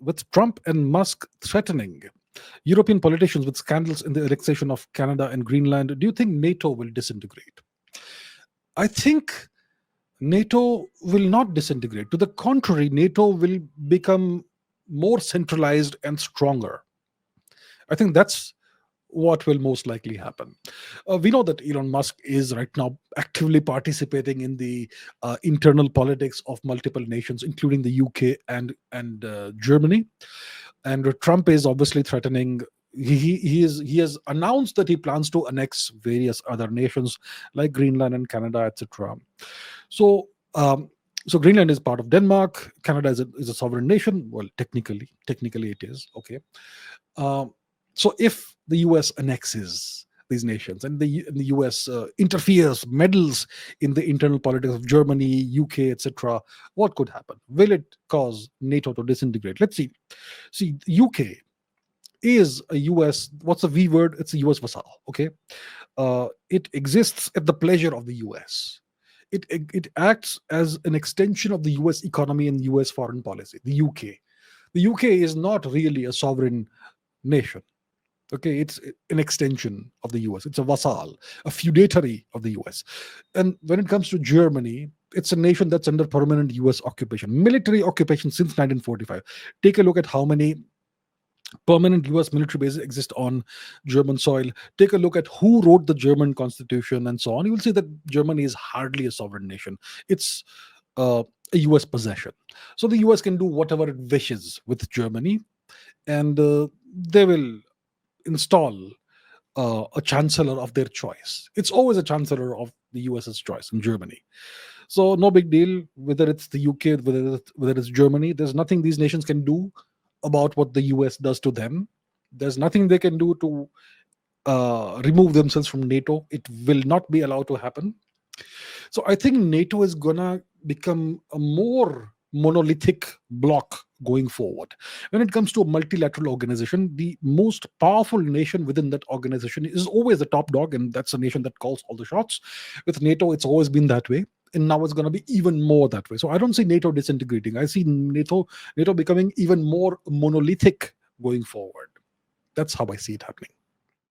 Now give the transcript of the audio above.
with Trump and Musk threatening European politicians with scandals in the annexation of Canada and Greenland, do you think NATO will disintegrate? I think NATO will not disintegrate. To the contrary, NATO will become more centralized and stronger. I think that's what will most likely happen. We know that Elon Musk is right now actively participating in the internal politics of multiple nations, including the UK and Germany. And Trump is obviously threatening. He has announced that he plans to annex various other nations like Greenland and Canada, etc. So. So Greenland is part of Denmark. Canada is a sovereign nation. Well, technically it is okay. Um, so if the US annexes these nations and the US interferes, meddles in the internal politics of Germany, UK, etc., what could happen? Will it cause NATO to disintegrate? Let's see. See, UK is a US. What's the V word? It's a US vassal. Okay, it exists at the pleasure of the US. It acts as an extension of the US economy and US foreign policy. The UK is not really a sovereign nation. Okay, it's an extension of the US. It's a vassal, a feudatory of the US. And when it comes to Germany, it's a nation that's under permanent US occupation, military occupation since 1945. Take a look at how many permanent US military bases exist on German soil. Take a look at who wrote the German constitution and so on. You will see that Germany is hardly a sovereign nation. It's a US possession. So the US can do whatever it wishes with Germany, and they will install a chancellor of their choice. It's always a chancellor of the US's choice in Germany. So no big deal whether it's the UK, whether it's Germany. There's nothing these nations can do about what the US does to them. There's nothing they can do to remove themselves from NATO. It will not be allowed to happen. So I think NATO is gonna become a more monolithic block going forward. When it comes to a multilateral organization, the most powerful nation within that organization is always the top dog, and that's a nation that calls all the shots. With NATO, it's always been that way, and now it's going to be even more that way. So I don't see NATO disintegrating. I see NATO becoming even more monolithic going forward. That's how I see it happening.